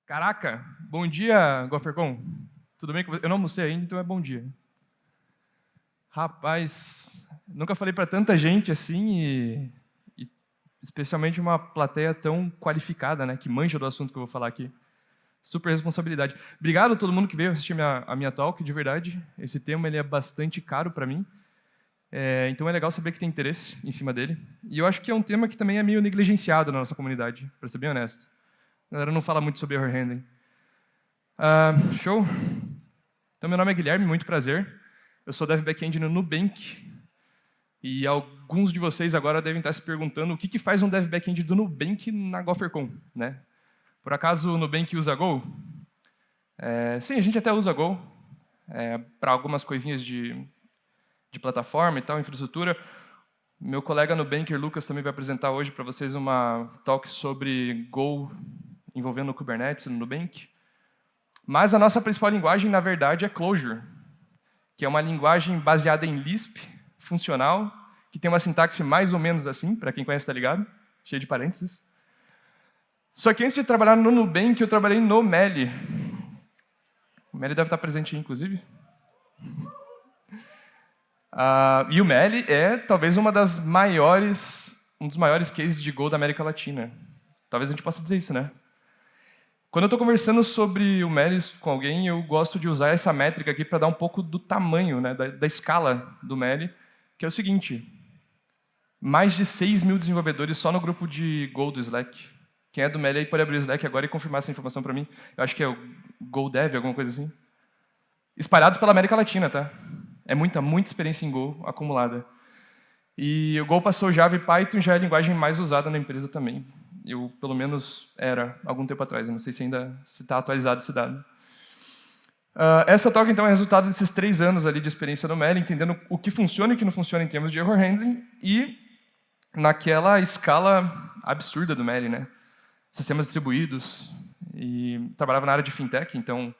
Caraca, bom dia, Gofercon. Tudo bem com você? Eu não almocei ainda, então é bom dia. Rapaz, nunca falei para tanta gente assim e especialmente uma plateia tão qualificada, né, que manja do assunto que eu vou falar aqui. Super responsabilidade. Obrigado a todo mundo que veio assistir a minha talk, de verdade. Esse tema ele é bastante caro para mim, então é legal saber que tem interesse em cima dele. E eu acho que é um tema que também é meio negligenciado na nossa comunidade, para ser bem honesto. A galera não fala muito sobre error handling. Show? Então, meu nome é Guilherme, muito prazer. Eu sou Dev Backend no Nubank. E alguns de vocês agora devem estar se perguntando o que faz um Dev Backend do Nubank na GopherCon, né? Por acaso o Nubank usa Go? Sim, a gente até usa Go para algumas coisinhas de plataforma e tal, infraestrutura. Meu colega Nubanker, Lucas, também vai apresentar hoje para vocês uma talk sobre Go envolvendo o Kubernetes no Nubank. Mas a nossa principal linguagem, na verdade, é Clojure, que é uma linguagem baseada em Lisp, funcional, que tem uma sintaxe mais ou menos assim, para quem conhece, está ligado? Cheio de parênteses. Só que antes de trabalhar no Nubank, eu trabalhei no Meli. O Meli deve estar presente aí, inclusive. E o Meli é talvez um dos maiores cases de Go da América Latina. Talvez a gente possa dizer isso, né? Quando eu estou conversando sobre o Meli com alguém, eu gosto de usar essa métrica aqui para dar um pouco do tamanho, né, da escala do Meli, que é o seguinte: mais de 6 mil desenvolvedores só no grupo de Go do Slack. Quem é do Meli aí pode abrir o Slack agora e confirmar essa informação para mim. Eu acho que é o Go Dev, alguma coisa assim. Espalhados pela América Latina, tá? É muita experiência em Go acumulada. E o Go passou Java e Python, já é a linguagem mais usada na empresa também. Eu, pelo menos, era algum tempo atrás. Eu não sei se ainda está atualizado esse dado. Essa talk, então, é resultado desses 3 anos ali de experiência no Meli, entendendo o que funciona e o que não funciona em termos de error handling e naquela escala absurda do Meli, né? Sistemas distribuídos. E trabalhava na área de fintech, então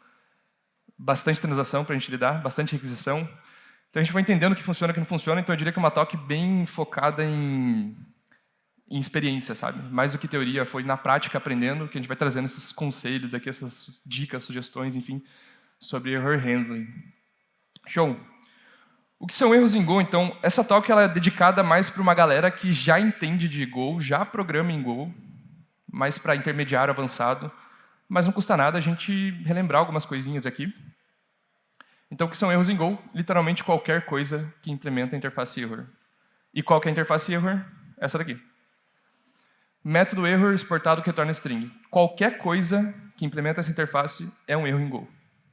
bastante transação para a gente lidar, bastante requisição. Então a gente vai entendendo o que funciona e o que não funciona, então eu diria que é uma talk bem focada em experiência, sabe? Mais do que teoria, foi na prática aprendendo que a gente vai trazendo esses conselhos aqui, essas dicas, sugestões, enfim, sobre error handling. Show! O que são erros em Go, então? Essa talk ela é dedicada mais para uma galera que já entende de Go, já programa em Go, mais para intermediário avançado, mas não custa nada a gente relembrar algumas coisinhas aqui. Então, o que são erros em Go? Literalmente qualquer coisa que implementa a interface error. E qual que é a interface error? Essa daqui. Método error exportado que retorna string. Qualquer coisa que implementa essa interface é um erro em Go,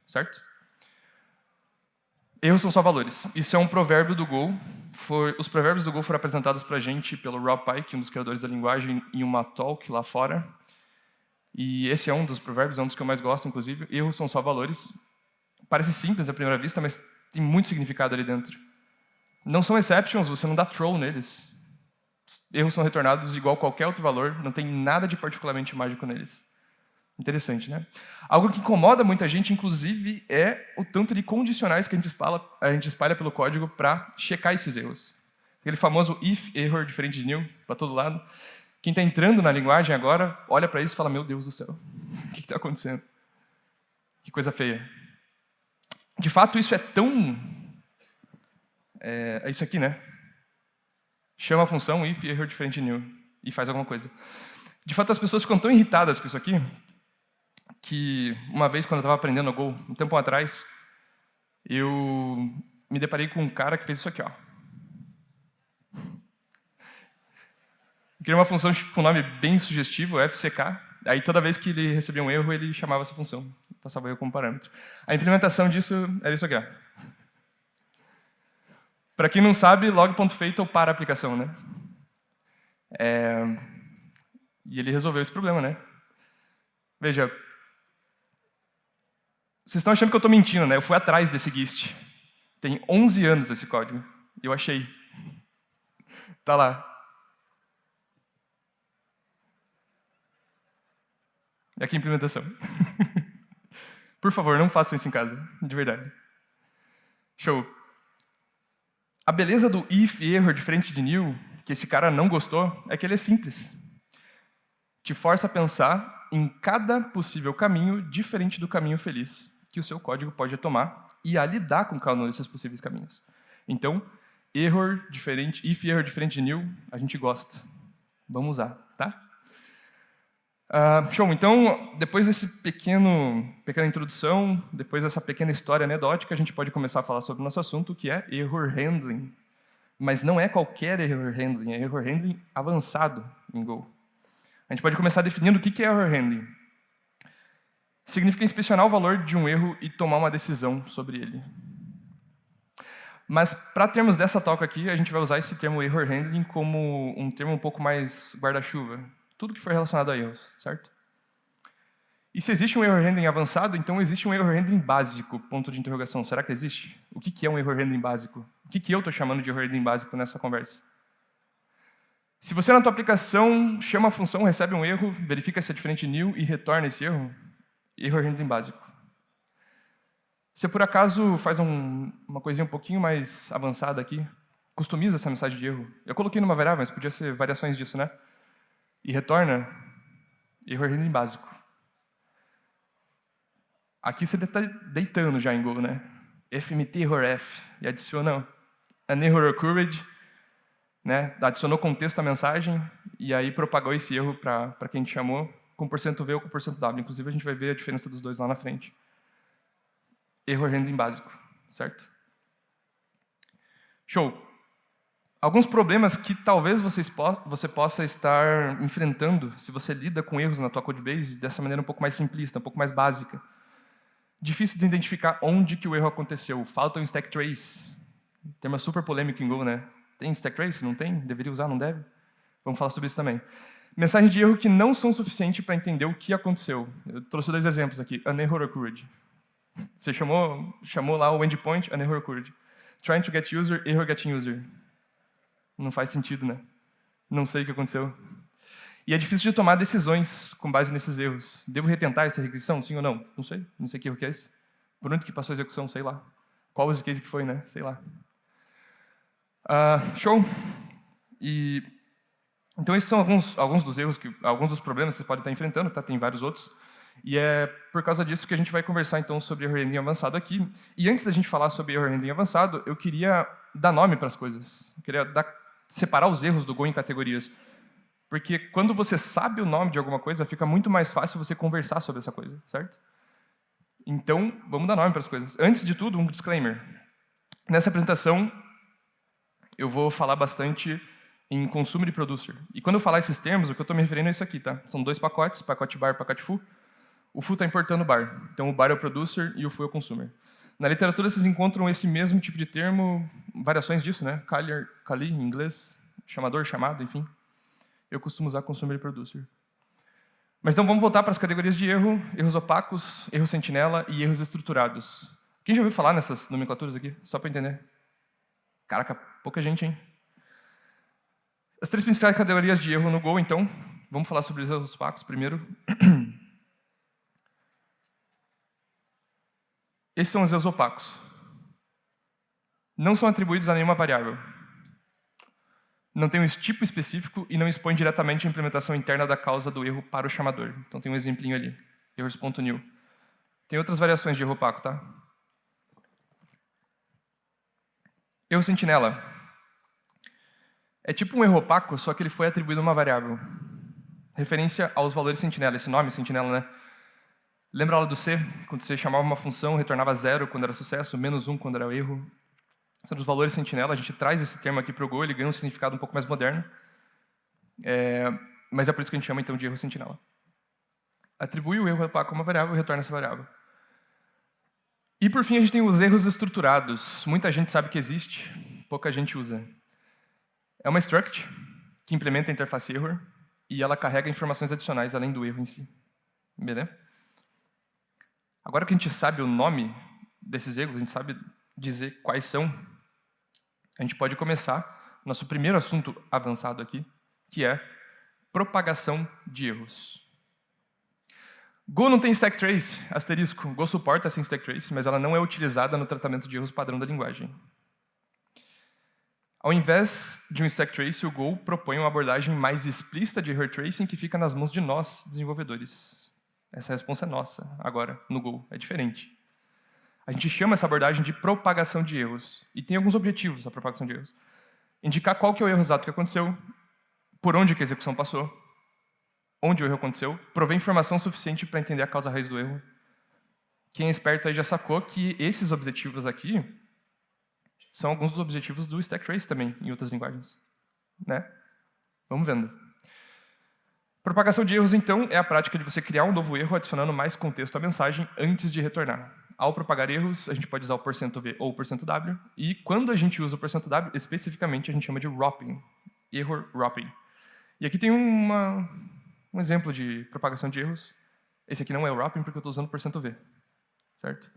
certo? Erros são só valores. Isso é um provérbio do Go. Os provérbios do Go foram apresentados para a gente pelo Rob Pike, um dos criadores da linguagem, em uma talk lá fora. E esse é um dos provérbios, é um dos que eu mais gosto, inclusive. Erros são só valores. Parece simples à primeira vista, mas tem muito significado ali dentro. Não são exceptions, você não dá throw neles. Erros são retornados igual qualquer outro valor, não tem nada de particularmente mágico neles. Interessante, né? Algo que incomoda muita gente, inclusive, é o tanto de condicionais que a gente espalha pelo código para checar esses erros. Aquele famoso if error diferente de new, para todo lado. Quem está entrando na linguagem agora, olha para isso e fala, meu Deus do céu, o que está acontecendo? Que coisa feia. De fato, isso é tão... É isso aqui, né? Chama a função if error diferente de new e faz alguma coisa. De fato, as pessoas ficam tão irritadas com isso aqui que uma vez, quando eu estava aprendendo Go, um tempo atrás, eu me deparei com um cara que fez isso aqui, ó. Eu criei uma função com um nome bem sugestivo, FCK. Aí, toda vez que ele recebia um erro, ele chamava essa função. Passava o erro como parâmetro. A implementação disso era isso aqui, ó. Para quem não sabe, log.fatal para a aplicação, né? E ele resolveu esse problema, né? Veja, vocês estão achando que eu estou mentindo, né? Eu fui atrás desse GIST. Tem 11 anos esse código. Eu achei. Tá lá. É aqui a implementação. Por favor, não façam isso em casa. De verdade. Show. A beleza do if error diferente de new, que esse cara não gostou, é que ele é simples. Te força a pensar em cada possível caminho diferente do caminho feliz que o seu código pode tomar e a lidar com cada um desses possíveis caminhos. Então, error diferente, if error diferente de nil, a gente gosta. Vamos usar, tá? Show. Então, depois desse pequena introdução, depois dessa pequena história anedótica, a gente pode começar a falar sobre o nosso assunto, que é error handling. Mas não é qualquer error handling, é error handling avançado em Go. A gente pode começar definindo o que é error handling. Significa inspecionar o valor de um erro e tomar uma decisão sobre ele. Mas, para termos dessa talk aqui, a gente vai usar esse termo error handling como um termo um pouco mais guarda-chuva. Tudo que for relacionado a erros, certo? E se existe um error handling avançado, então existe um error handling básico, ponto de interrogação. Será que existe? O que é um error handling básico? O que eu estou chamando de error handling básico nessa conversa? Se você na tua aplicação chama a função, recebe um erro, verifica se é diferente de nil e retorna esse erro, error handling básico. Se por acaso faz uma coisinha um pouquinho mais avançada aqui, customiza essa mensagem de erro. Eu coloquei numa variável, mas podia ser variações disso, né? E retorna error handling básico. Aqui você está deitando já em Go, né? fmt error f, e adiciona an error occurred, né? Adicionou contexto à mensagem, e aí propagou esse erro para quem te chamou, com %v ou com %w. Inclusive, a gente vai ver a diferença dos dois lá na frente. Error handling básico, certo? Show. Alguns problemas que talvez você possa estar enfrentando se você lida com erros na tua codebase dessa maneira um pouco mais simplista, um pouco mais básica. Difícil de identificar onde que o erro aconteceu. Falta um stack trace. Tema super polêmico em Go, né? Tem stack trace? Não tem? Deveria usar? Não deve? Vamos falar sobre isso também. Mensagens de erro que não são suficientes para entender o que aconteceu. Eu trouxe 2 exemplos aqui. An error occurred. Você chamou lá o endpoint, an error occurred. Trying to get user, error getting user. Não faz sentido, né? Não sei o que aconteceu. E é difícil de tomar decisões com base nesses erros. Devo retentar essa requisição, sim ou não? Não sei. Não sei que erro que é esse. Por onde que passou a execução? Sei lá. Qual use case que foi, né? Sei lá. Show. E então esses são alguns dos erros, alguns dos problemas que você pode estar enfrentando, tá? Tem vários outros. E é por causa disso que a gente vai conversar então sobre error handling avançado aqui. E antes da gente falar sobre error handling avançado, eu queria dar nome para as coisas. Eu queria separar os erros do Go em categorias. Porque quando você sabe o nome de alguma coisa, fica muito mais fácil você conversar sobre essa coisa, certo? Então, vamos dar nome para as coisas. Antes de tudo, um disclaimer. Nessa apresentação, eu vou falar bastante em consumer e producer. E quando eu falar esses termos, o que eu estou me referindo é isso aqui, tá? São 2 pacotes, pacote bar e pacote foo. O foo está importando o bar. Então, o bar é o producer e o foo é o consumer. Na literatura, vocês encontram esse mesmo tipo de termo, variações disso, né? Kali, em inglês, chamador, chamado, enfim. Eu costumo usar consumer e producer. Mas então, vamos voltar para as categorias de erro, erros opacos, erro sentinela e erros estruturados. Quem já ouviu falar nessas nomenclaturas aqui? Só para entender. Caraca, pouca gente, hein? As 3 principais categorias de erro no Go, então. Vamos falar sobre os erros opacos primeiro. Esses são os erros opacos. Não são atribuídos a nenhuma variável. Não tem um tipo específico e não expõe diretamente a implementação interna da causa do erro para o chamador. Então tem um exemplinho ali, errors.new. Tem outras variações de erro opaco, tá? Erro sentinela. É tipo um erro opaco, só que ele foi atribuído a uma variável. Referência aos valores sentinela, esse nome sentinela, né? Lembra a aula do C? Quando você chamava uma função, retornava 0 quando era sucesso, -1 quando era erro. São os valores sentinela, a gente traz esse termo aqui para o Go, ele ganha um significado um pouco mais moderno. Mas é por isso que a gente chama então de erro sentinela. Atribui o erro opaco a uma variável e retorna essa variável. E por fim a gente tem os erros estruturados. Muita gente sabe que existe, pouca gente usa. É uma struct que implementa a interface error e ela carrega informações adicionais além do erro em si. Beleza? Agora que a gente sabe o nome desses erros, a gente sabe dizer quais são, a gente pode começar nosso primeiro assunto avançado aqui, que é propagação de erros. Go não tem stack trace, asterisco. Go suporta sem stack trace, mas ela não é utilizada no tratamento de erros padrão da linguagem. Ao invés de um stack trace, o Go propõe uma abordagem mais explícita de error tracing que fica nas mãos de nós, desenvolvedores. Essa resposta é nossa, agora, no Go. É diferente. A gente chama essa abordagem de propagação de erros. E tem alguns objetivos a propagação de erros. Indicar qual que é o erro exato que aconteceu, por onde que a execução passou, onde o erro aconteceu, prover informação suficiente para entender a causa raiz do erro. Quem é esperto aí já sacou que esses objetivos aqui são alguns dos objetivos do Stack Trace também, em outras linguagens. Né? Vamos vendo. Propagação de erros, então, é a prática de você criar um novo erro adicionando mais contexto à mensagem antes de retornar. Ao propagar erros, a gente pode usar o %v ou o %w, e quando a gente usa o %w, especificamente a gente chama de wrapping, error wrapping. E aqui tem um exemplo de propagação de erros. Esse aqui não é o wrapping porque eu estou usando o %v, certo?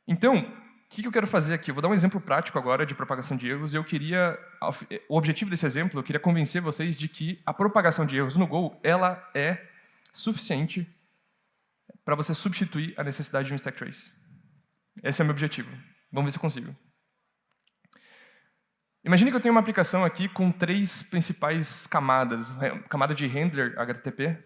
Então, o que eu quero fazer aqui? Eu vou dar um exemplo prático agora de propagação de erros, e o objetivo desse exemplo, eu queria convencer vocês de que a propagação de erros no Go, ela é suficiente para você substituir a necessidade de um stack trace. Esse é o meu objetivo. Vamos ver se eu consigo. Imagine que eu tenho uma aplicação aqui com 3 principais camadas. Camada de handler HTTP,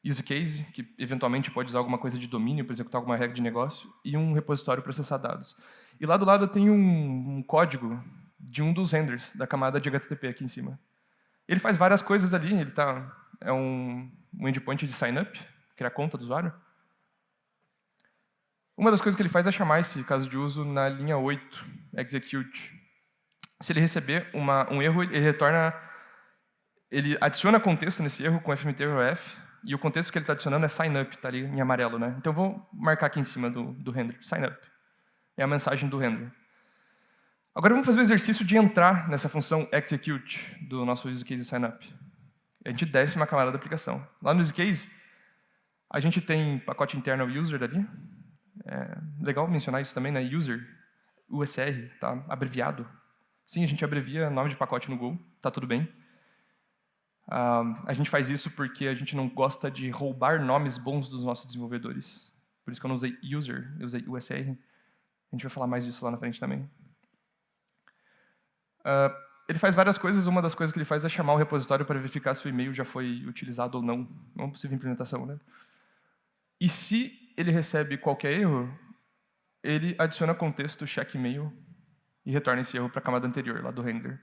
use case, que eventualmente pode usar alguma coisa de domínio para executar alguma regra de negócio, e um repositório para processar dados. E lá do lado eu tenho um código de um dos handlers da camada de HTTP aqui em cima. Ele faz várias coisas ali, é um endpoint de sign-up, criar conta do usuário. Uma das coisas que ele faz é chamar esse caso de uso na linha 8, execute. Se ele receber um erro, ele adiciona contexto nesse erro com fmtrf, e o contexto que ele está adicionando é sign-up, está ali em amarelo, né? Então eu vou marcar aqui em cima do handler, sign-up. É a mensagem do handler. Agora vamos fazer o exercício de entrar nessa função execute do nosso use case sign-up. A gente desce uma camada da aplicação. Lá no use case, a gente tem pacote internal user ali. É legal mencionar isso também, né? User, USR, tá abreviado. Sim, a gente abrevia nome de pacote no Go, tá tudo bem. A gente faz isso porque a gente não gosta de roubar nomes bons dos nossos desenvolvedores. Por isso que eu não usei user, eu usei USR. A gente vai falar mais disso lá na frente também. Ele faz várias coisas. Uma das coisas que ele faz é chamar o repositório para verificar se o e-mail já foi utilizado ou não. Uma possível implementação, né? E se ele recebe qualquer erro, ele adiciona contexto check email e retorna esse erro para a camada anterior, lá do handler.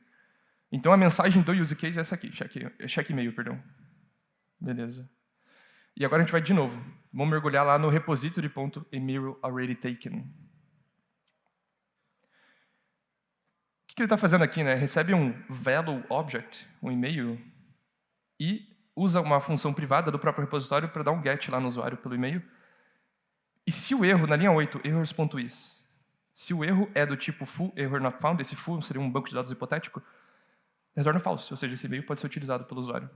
Então a mensagem do use case é essa aqui, check email, perdão. Beleza. E agora a gente vai de novo. Vamos mergulhar lá no repository.emailAlreadyTaken. O que ele está fazendo aqui, né? Recebe um value object, um e-mail, e usa uma função privada do próprio repositório para dar um get lá no usuário pelo e-mail. E se o erro, na linha 8, errors.is, se o erro é do tipo full error not found, esse full seria um banco de dados hipotético, retorna false, ou seja, esse e-mail pode ser utilizado pelo usuário.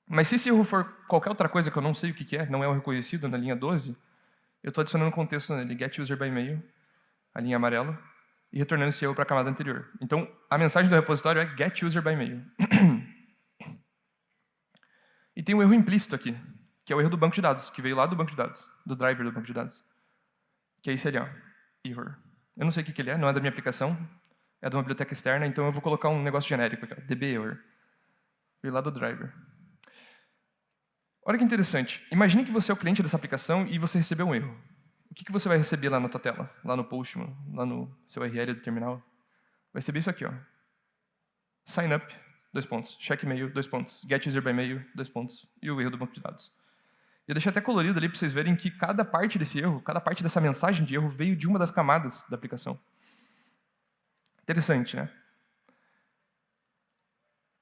Mas se esse erro for qualquer outra coisa que eu não sei o que é, não é o reconhecido na linha 12, eu estou adicionando um contexto nele, get user by email, a linha amarela, e retornando esse erro para a camada anterior. Então, a mensagem do repositório é get user by email. E tem um erro implícito aqui, que é o erro do banco de dados, que veio lá do banco de dados, do driver do banco de dados. Que é esse ali, ó, error. Eu não sei o que ele é, não é da minha aplicação, é de uma biblioteca externa, então eu vou colocar um negócio genérico aqui, ó, db error. Veio lá do driver. Olha que interessante. Imagine que você é o cliente dessa aplicação e você recebeu um erro. O que você vai receber lá na tua tela? Lá no Postman, lá no seu URL do terminal? Vai receber isso aqui, ó. Sign up, 2 pontos. Check email, 2 pontos. Get user by email, 2 pontos. E o erro do banco de dados. Eu deixei até colorido ali para vocês verem que cada parte desse erro, cada parte dessa mensagem de erro veio de uma das camadas da aplicação. Interessante, né?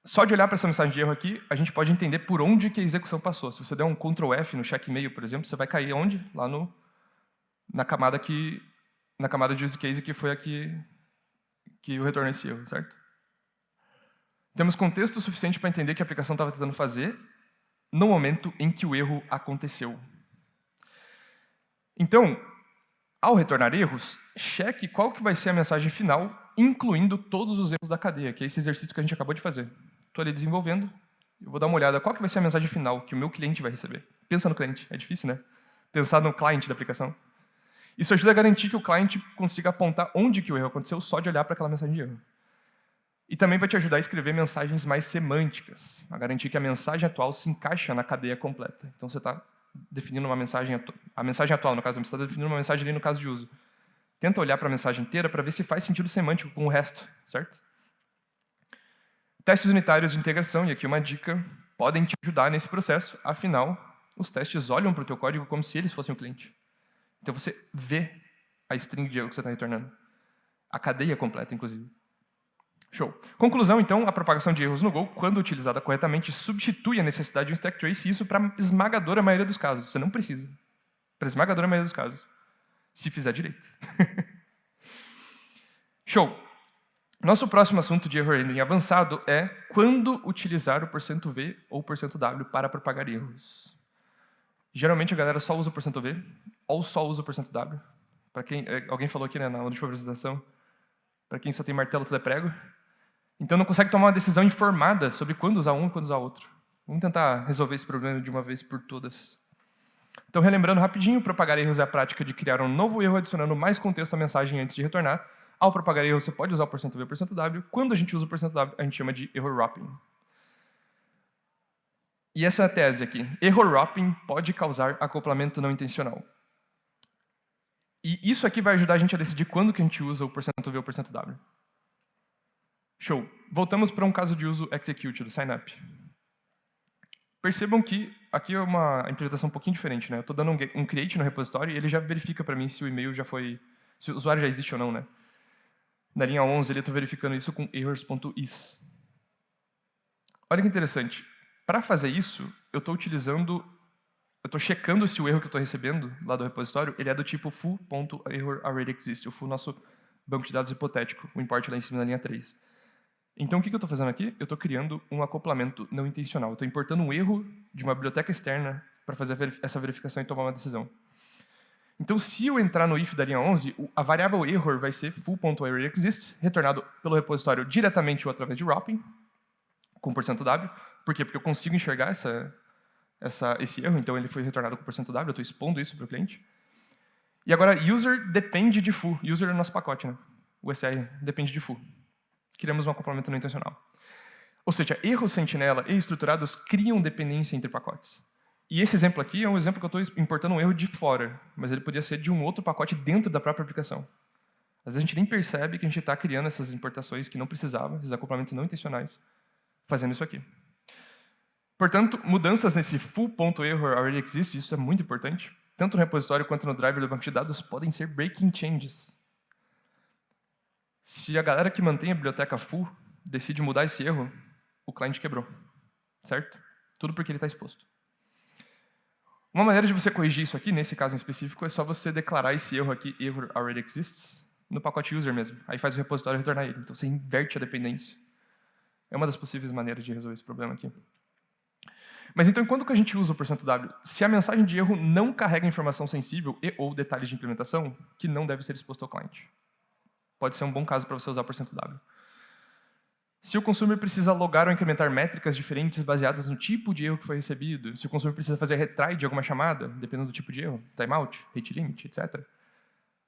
Só de olhar para essa mensagem de erro aqui, a gente pode entender por onde que a execução passou. Se você der um Ctrl F no check email, por exemplo, você vai cair onde? Lá na camada de use case que foi aqui que eu retornei esse erro, certo? Temos contexto suficiente para entender que a aplicação estava tentando fazer no momento em que o erro aconteceu. Então, ao retornar erros, cheque qual que vai ser a mensagem final, incluindo todos os erros da cadeia, que é esse exercício que a gente acabou de fazer. Estou ali desenvolvendo, eu vou dar uma olhada qual que vai ser a mensagem final que o meu cliente vai receber. Pensa no cliente, é difícil, né? Pensar no cliente da aplicação. Isso ajuda a garantir que o cliente consiga apontar onde que o erro aconteceu só de olhar para aquela mensagem de erro. E também vai te ajudar a escrever mensagens mais semânticas, a garantir que a mensagem atual se encaixa na cadeia completa. Então, você está definindo uma mensagem, a mensagem atual, no caso, você está definindo uma mensagem ali no caso de uso. Tenta olhar para a mensagem inteira para ver se faz sentido semântico com o resto, certo? Testes unitários de integração, e aqui uma dica, podem te ajudar nesse processo, afinal, os testes olham para o teu código como se eles fossem o cliente. Então, você vê a string de erro que você está retornando. A cadeia completa, inclusive. Show. Conclusão, então, a propagação de erros no Go, quando utilizada corretamente, substitui a necessidade de um stack trace, e isso para a esmagadora maioria dos casos. Você não precisa. Para a esmagadora maioria dos casos. Se fizer direito. Show. Nosso próximo assunto de error handling avançado é quando utilizar o %v ou %w para propagar erros. Geralmente a galera só usa o %v ou só usa o %w. Para quem, alguém falou aqui, né, na última apresentação, para quem só tem martelo tudo é prego. Então não consegue tomar uma decisão informada sobre quando usar um e quando usar outro. Vamos tentar resolver esse problema de uma vez por todas. Então, relembrando rapidinho, propagar erros é a prática de criar um novo erro adicionando mais contexto à mensagem antes de retornar. Ao propagar erros, você pode usar o %v ou %w. Quando a gente usa o %w, a gente chama de error wrapping. E essa é a tese aqui. Error wrapping pode causar acoplamento não intencional. E isso aqui vai ajudar a gente a decidir quando que a gente usa o %v ou %w. Show. Voltamos para um caso de uso execute, do sign-up. Percebam que aqui é uma implementação um pouquinho diferente, né? Eu estou dando um create no repositório e ele já verifica para mim se o e-mail já foi... se o usuário já existe ou não, né? Na linha 11, eu estou verificando isso com errors.is. Olha que interessante. Para fazer isso, eu estou checando se o erro que eu estou recebendo lá do repositório, ele é do tipo foo.errorAlreadyExist, o foo nosso banco de dados hipotético, o import lá em cima na linha 3. Então, o que eu estou fazendo aqui? Eu estou criando um acoplamento não intencional. Eu estou importando um erro de uma biblioteca externa para fazer essa verificação e tomar uma decisão. Então, se eu entrar no if da linha 11, a variável error vai ser foo.errorExist, retornado pelo repositório diretamente ou através de wrapping, com %w. Por quê? Porque eu consigo enxergar esse erro, então ele foi retornado com %w, eu estou expondo isso para o cliente. E agora, user depende de foo. User é o nosso pacote, né? O USR depende de foo. Criamos um acoplamento não intencional. Ou seja, erros sentinela e estruturados criam dependência entre pacotes. E esse exemplo aqui é um exemplo que eu estou importando um erro de fora, mas ele podia ser de um outro pacote dentro da própria aplicação. Às vezes a gente nem percebe que a gente está criando essas importações que não precisava, esses acoplamentos não intencionais, fazendo isso aqui. Portanto, mudanças nesse foo.errorAlreadyExist, isso é muito importante, tanto no repositório quanto no driver do banco de dados, podem ser breaking changes. Se a galera que mantém a biblioteca foo decide mudar esse erro, o cliente quebrou, certo? Tudo porque ele está exposto. Uma maneira de você corrigir isso aqui, nesse caso em específico, é só você declarar esse erro aqui, errorAlreadyExists, no pacote user mesmo. Aí faz o repositório retornar ele. Então você inverte a dependência. É uma das possíveis maneiras de resolver esse problema aqui. Mas então, quando que a gente usa o %w? Se a mensagem de erro não carrega informação sensível e ou detalhes de implementação que não deve ser exposto ao cliente. Pode ser um bom caso para você usar o %w. Se o consumer precisa logar ou incrementar métricas diferentes baseadas no tipo de erro que foi recebido, se o consumer precisa fazer retry de alguma chamada, dependendo do tipo de erro, timeout, rate limit, etc.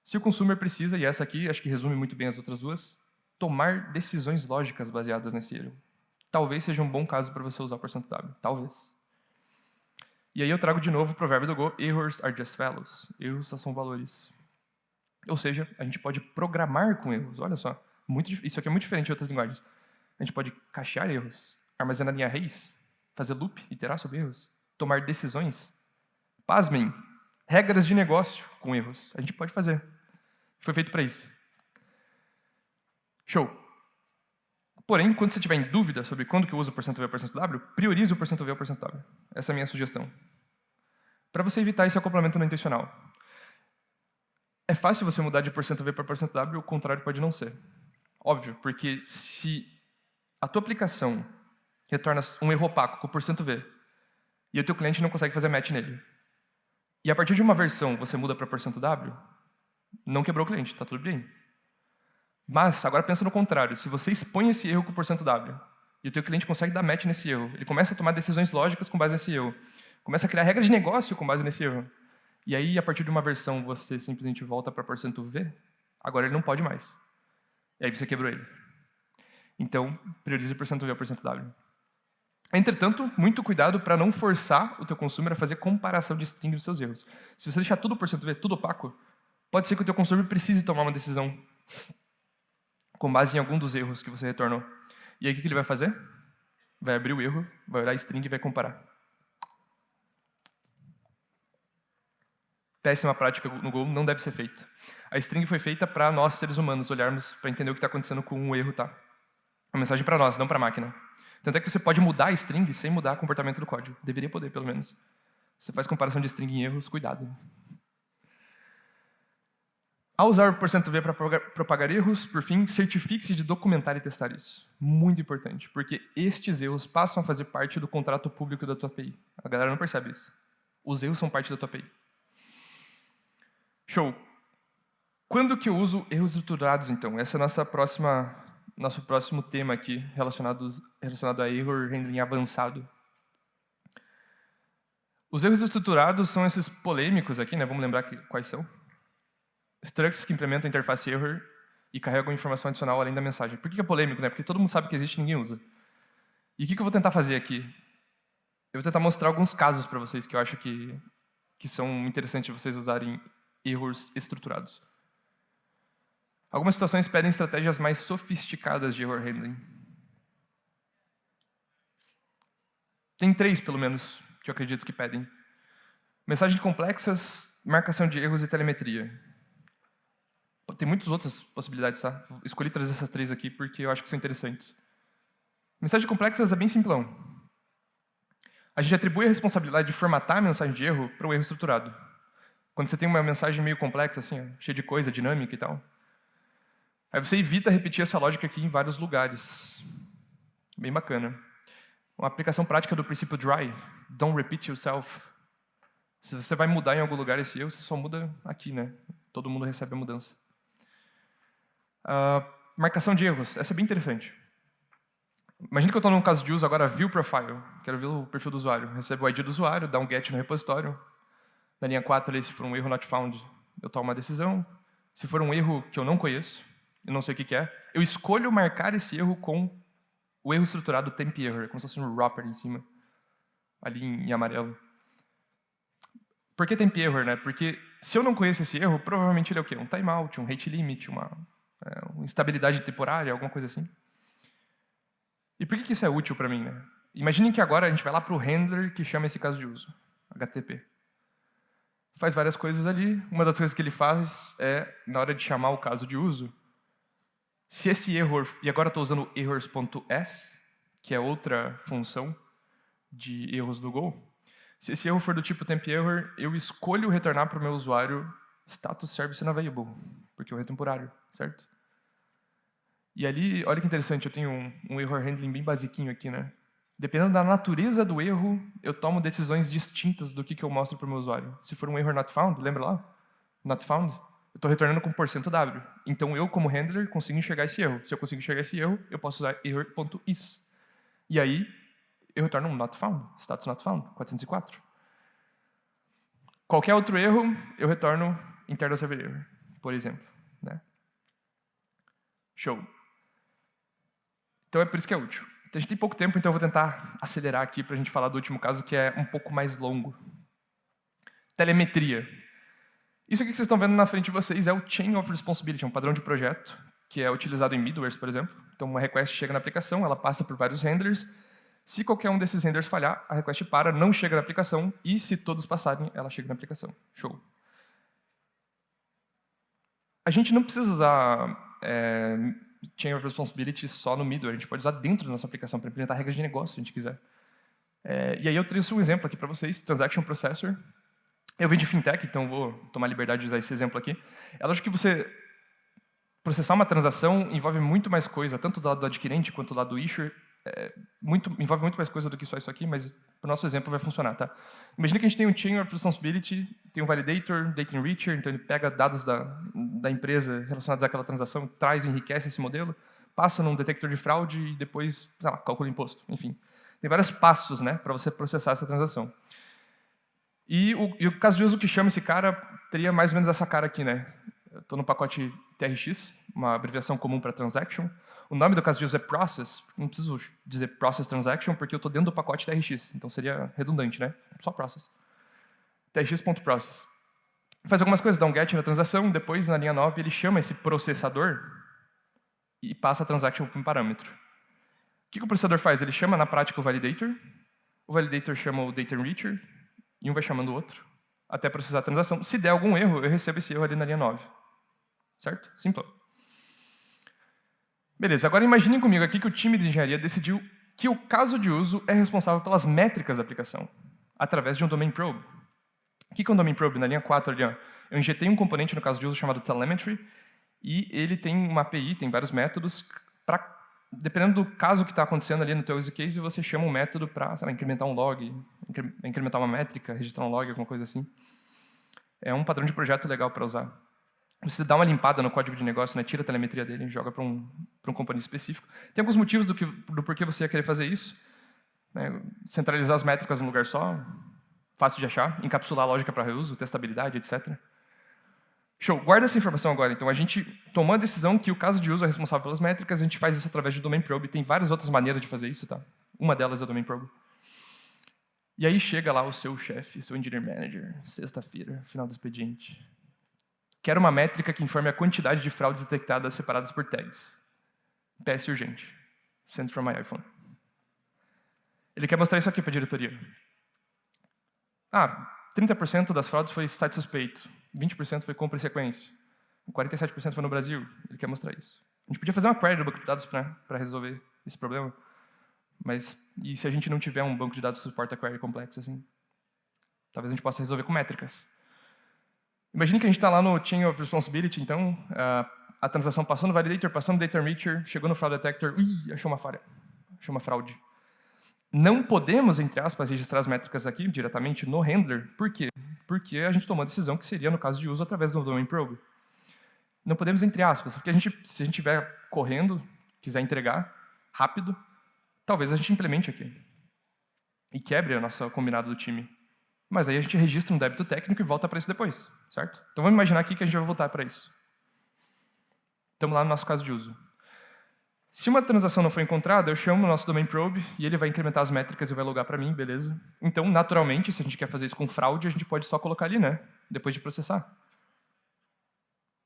Se o consumer precisa, e essa aqui acho que resume muito bem as outras duas, tomar decisões lógicas baseadas nesse erro. Talvez seja um bom caso para você usar o %w. Talvez. E aí eu trago de novo o provérbio do Go, errors are just values. Erros só são valores. Ou seja, a gente pode programar com erros. Olha só, isso aqui é muito diferente de outras linguagens. A gente pode cachear erros, armazenar em arrays, fazer loop, iterar sobre erros, tomar decisões. Pasmem, regras de negócio com erros. A gente pode fazer. Foi feito para isso. Show. Porém, quando você tiver em dúvida sobre quando que eu uso o %v ou %w, priorize o %v ou %w. Essa é a minha sugestão. Para você evitar esse acoplamento não intencional. É fácil você mudar de %v para %w, o contrário pode não ser. Óbvio, porque se a tua aplicação retorna um erro opaco com o %v e o teu cliente não consegue fazer match nele, e a partir de uma versão você muda para %w, não quebrou o cliente, está tudo bem. Mas, agora pensa no contrário, se você expõe esse erro com o %w e o teu cliente consegue dar match nesse erro, ele começa a tomar decisões lógicas com base nesse erro, começa a criar regras de negócio com base nesse erro, e aí, a partir de uma versão, você simplesmente volta para %v, agora ele não pode mais. E aí você quebrou ele. Então, priorize o %V ou %W. Entretanto, muito cuidado para não forçar o teu consumer a fazer comparação de string dos seus erros. Se você deixar tudo %V, tudo opaco, pode ser que o teu consumer precise tomar uma decisão com base em algum dos erros que você retornou. E aí, o que ele vai fazer? Vai abrir o erro, vai olhar a string e vai comparar. Péssima prática no Go, não deve ser feito. A string foi feita para nós, seres humanos, olharmos para entender o que está acontecendo com um erro, tá? Uma mensagem para nós, não para a máquina. Tanto é que você pode mudar a string sem mudar o comportamento do código. Deveria poder, pelo menos. Você faz comparação de string em erros, cuidado. Ao usar o %V para propagar erros, por fim, certifique-se de documentar e testar isso. Muito importante, porque estes erros passam a fazer parte do contrato público da tua API. A galera não percebe isso. Os erros são parte da tua API. Show. Quando que eu uso erros estruturados, então? Esse é nosso próximo tema aqui, relacionado a error handling avançado. Os erros estruturados são esses polêmicos aqui, né? Vamos lembrar quais são. Structs que implementam a interface error e carregam informação adicional além da mensagem. Por que é polêmico, né? Porque todo mundo sabe que existe e ninguém usa. E o que eu vou tentar fazer aqui? Eu vou tentar mostrar alguns casos para vocês que eu acho que são interessantes vocês usarem erros estruturados. Algumas situações pedem estratégias mais sofisticadas de error handling. Tem 3, pelo menos, que eu acredito que pedem. Mensagens complexas, marcação de erros e telemetria. Tem muitas outras possibilidades, tá? Escolhi trazer essas 3 aqui porque eu acho que são interessantes. Mensagens complexas é bem simplão. A gente atribui a responsabilidade de formatar a mensagem de erro para um erro estruturado. Quando você tem uma mensagem meio complexa, assim, cheia de coisa, dinâmica e tal, aí você evita repetir essa lógica aqui em vários lugares. Bem bacana. Uma aplicação prática do princípio DRY, don't repeat yourself. Se você vai mudar em algum lugar esse erro, você só muda aqui, né? Todo mundo recebe a mudança. Marcação de erros, essa é bem interessante. Imagina que eu estou num caso de uso agora, view profile. Quero ver o perfil do usuário. Recebe o ID do usuário, dá um get no repositório. Na linha 4, ali, se for um erro not found, eu tomo uma decisão. Se for um erro que eu não conheço, eu não sei o que é, eu escolho marcar esse erro com o erro estruturado temp error, como se fosse um wrapper em cima, ali em amarelo. Por que temp error, né? Porque se eu não conheço esse erro, provavelmente ele é o quê? Um timeout, um rate limit, uma instabilidade temporária, alguma coisa assim. E por que isso é útil para mim, né? Imaginem que agora a gente vai lá para o handler que chama esse caso de uso, HTTP. Faz várias coisas ali. Uma das coisas que ele faz é, na hora de chamar o caso de uso, se esse error, e agora estou usando errors.s, que é outra função de erros do Go, se esse erro for do tipo temp error, eu escolho retornar para o meu usuário status service unavailable, porque é um erro temporário, certo? E ali, olha que interessante, eu tenho um error handling bem basiquinho aqui, né? Dependendo da natureza do erro, eu tomo decisões distintas do que eu mostro para o meu usuário. Se for um erro not found, lembra lá? Not found, eu estou retornando com %W. Então, eu, como handler, consigo enxergar esse erro. Se eu consigo enxergar esse erro, eu posso usar error.is. E aí, eu retorno um not found, status not found, 404. Qualquer outro erro, eu retorno internal server error, por exemplo. Né? Show. Então, é por isso que é útil. A gente tem pouco tempo, então eu vou tentar acelerar aqui para a gente falar do último caso, que é um pouco mais longo. Telemetria. Isso aqui que vocês estão vendo na frente de vocês é o Chain of Responsibility, um padrão de projeto, que é utilizado em middlewares, por exemplo. Então, uma request chega na aplicação, ela passa por vários handlers. Se qualquer um desses handlers falhar, a request para, não chega na aplicação, e se todos passarem, ela chega na aplicação. Show. A gente não precisa usar Chain of Responsibility só no middleware, a gente pode usar dentro da nossa aplicação para implementar regras de negócio, se a gente quiser. E aí eu trouxe um exemplo aqui para vocês, Transaction Processor. Eu vim de fintech, então vou tomar a liberdade de usar esse exemplo aqui. É lógico que você processar uma transação envolve muito mais coisa, tanto do lado do adquirente quanto do lado do issuer. Envolve muito mais coisa do que só isso aqui, mas para o nosso exemplo vai funcionar. Tá? Imagina que a gente tem um Chain of Responsibility, tem um Validator, Data Enricher, então ele pega dados da empresa relacionados àquela transação, traz, enriquece esse modelo, passa num detector de fraude e depois, sei lá, calcula imposto. Enfim, tem vários passos, né, para você processar essa transação. E o caso de uso que chama esse cara teria mais ou menos essa cara aqui, né? Eu estou no pacote TRX, uma abreviação comum para transaction. O nome do caso de uso é process. Não preciso dizer process transaction, porque eu estou dentro do pacote TRX. Então seria redundante, né? Só process. TRX.process. Faz algumas coisas, dá um get na transação, depois, na linha 9, ele chama esse processador e passa a transaction para um parâmetro. O que o processador faz? Ele chama, na prática, o validator chama o data enricher, e um vai chamando o outro, até processar a transação. Se der algum erro, eu recebo esse erro ali na linha 9. Certo? Simplão. Beleza, agora imaginem comigo aqui que o time de engenharia decidiu que o caso de uso é responsável pelas métricas da aplicação, através de um domain probe. O que é um domain probe? Na linha 4, ali, ó, eu injetei um componente no caso de uso chamado telemetry, e ele tem uma API, tem vários métodos, para, dependendo do caso que está acontecendo ali no teu use case, você chama um método para incrementar um log, incrementar uma métrica, registrar um log, alguma coisa assim. É um padrão de projeto legal para usar. Você dá uma limpada no código de negócio, né, tira a telemetria dele e joga para um componente específico. Tem alguns motivos do porquê você ia querer fazer isso. Né, centralizar as métricas num lugar só, fácil de achar, encapsular a lógica para reuso, testabilidade, etc. Show, guarda essa informação agora. Então, a gente tomou a decisão que o caso de uso é responsável pelas métricas, a gente faz isso através do domain probe. Tem várias outras maneiras de fazer isso, tá? Uma delas é o domain probe. E aí chega lá o seu chefe, seu engineer manager, sexta-feira, final do expediente. Quero uma métrica que informe a quantidade de fraudes detectadas separadas por tags. PS urgente. Send from my iPhone. Ele quer mostrar isso aqui para a diretoria. 30% das fraudes foi site suspeito. 20% foi compra em sequência. 47% foi no Brasil. Ele quer mostrar isso. A gente podia fazer uma query do banco de dados para resolver esse problema. Mas e se a gente não tiver um banco de dados que suporta query complexa assim? Talvez a gente possa resolver com métricas. Imagine que a gente está lá no Chain of Responsibility, então, a transação passou no validator, passou no data enricher, chegou no fraud detector, achou uma falha, achou uma fraude. Não podemos, entre aspas, registrar as métricas aqui diretamente no handler. Por quê? Porque a gente tomou a decisão que seria no caso de uso através do domain probe. Não podemos, entre aspas, porque se a gente estiver correndo, quiser entregar rápido, talvez a gente implemente aqui e quebre o nosso combinado do time. Mas aí a gente registra um débito técnico e volta para isso depois, certo? Então vamos imaginar aqui que a gente vai voltar para isso. Estamos lá no nosso caso de uso. Se uma transação não foi encontrada, eu chamo o nosso domain probe e ele vai incrementar as métricas e vai logar para mim, beleza? Então, naturalmente, se a gente quer fazer isso com fraude, a gente pode só colocar ali, né? Depois de processar.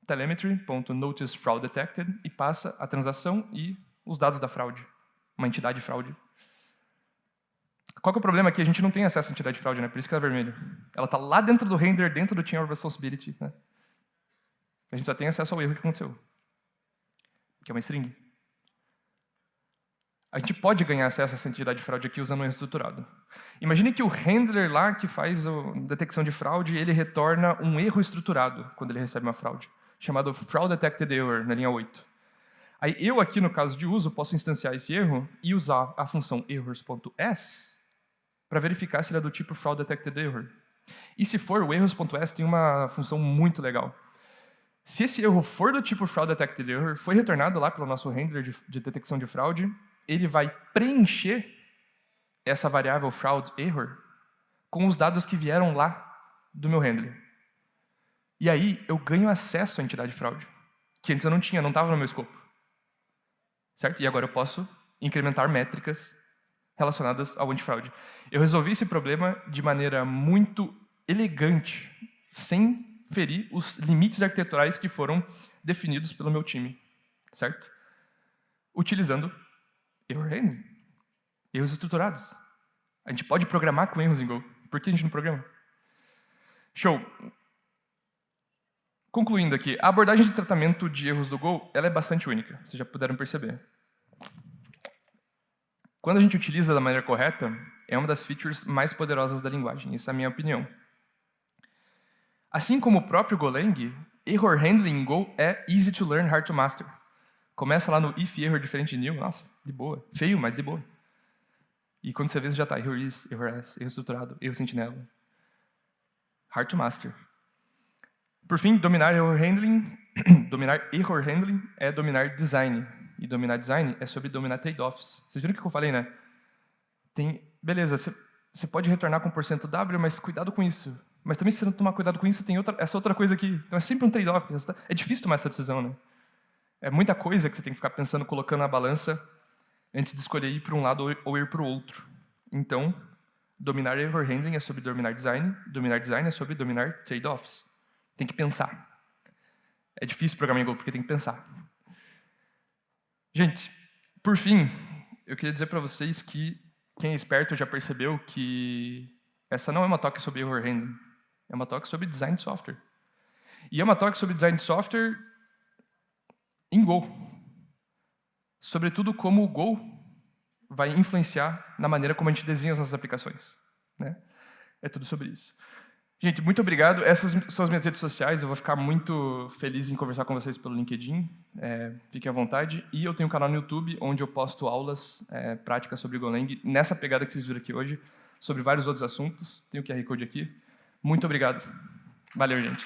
Telemetry.notice fraud detected e passa a transação e os dados da fraude. Uma entidade fraude. Qual que é o problema aqui? A gente não tem acesso à entidade fraude, né? Por isso que ela é vermelha. Ela está lá dentro do render, dentro do Chain of Responsibility. Né? A gente só tem acesso ao erro que aconteceu, que é uma string. A gente pode ganhar acesso a essa entidade fraude aqui usando um erro estruturado. Imagine que o handler lá que faz a detecção de fraude, ele retorna um erro estruturado quando ele recebe uma fraude, chamado fraud detected error, na linha 8. Aí eu aqui, no caso de uso, posso instanciar esse erro e usar a função errors.s para verificar se ele é do tipo fraud detected error. E se for, o errors.s tem uma função muito legal. Se esse erro for do tipo fraud detected error, foi retornado lá pelo nosso handler de detecção de fraude, ele vai preencher essa variável fraud error com os dados que vieram lá do meu handler. E aí eu ganho acesso à entidade fraude, que antes eu não tinha, não estava no meu escopo. Certo? E agora eu posso incrementar métricas relacionadas ao antifraude. Eu resolvi esse problema de maneira muito elegante, sem ferir os limites arquiteturais que foram definidos pelo meu time. Certo? Utilizando error handling, erros estruturados. A gente pode programar com erros em Go. Por que a gente não programa? Show. Concluindo aqui, a abordagem de tratamento de erros do Go ela é bastante única, vocês já puderam perceber. Quando a gente utiliza da maneira correta, é uma das features mais poderosas da linguagem, essa é a minha opinião. Assim como o próprio Golang, error handling em Go é easy to learn, hard to master. Começa lá no if error diferente de new, nossa, de boa. Feio, mas de boa. E quando você vê, você já está error is, error s, erro estruturado, erro sentinela. Hard to master. Por fim, dominar error handling é dominar design. E dominar design é sobre dominar trade-offs. Vocês viram o que eu falei, né? Beleza, você pode retornar com %W, mas cuidado com isso. Mas também, se você não tomar cuidado com isso, tem essa outra coisa aqui. Então, é sempre um trade-off. É difícil tomar essa decisão, né? É muita coisa que você tem que ficar pensando, colocando na balança, antes de escolher ir para um lado ou ir para o outro. Então, dominar error handling é sobre dominar design é sobre dominar trade-offs. Tem que pensar. É difícil programar em Go, porque tem que pensar. Gente, por fim, eu queria dizer para vocês que quem é esperto já percebeu que essa não é uma talk sobre error handling, é uma talk sobre design de software. E é uma talk sobre design de software em Go. Sobretudo como o Go vai influenciar na maneira como a gente desenha as nossas aplicações, né? É tudo sobre isso. Gente, muito obrigado. Essas são as minhas redes sociais. Eu vou ficar muito feliz em conversar com vocês pelo LinkedIn. Fiquem à vontade. E eu tenho um canal no YouTube onde eu posto aulas práticas sobre Golang, nessa pegada que vocês viram aqui hoje, sobre vários outros assuntos. Tem o QR Code aqui. Muito obrigado. Valeu, gente.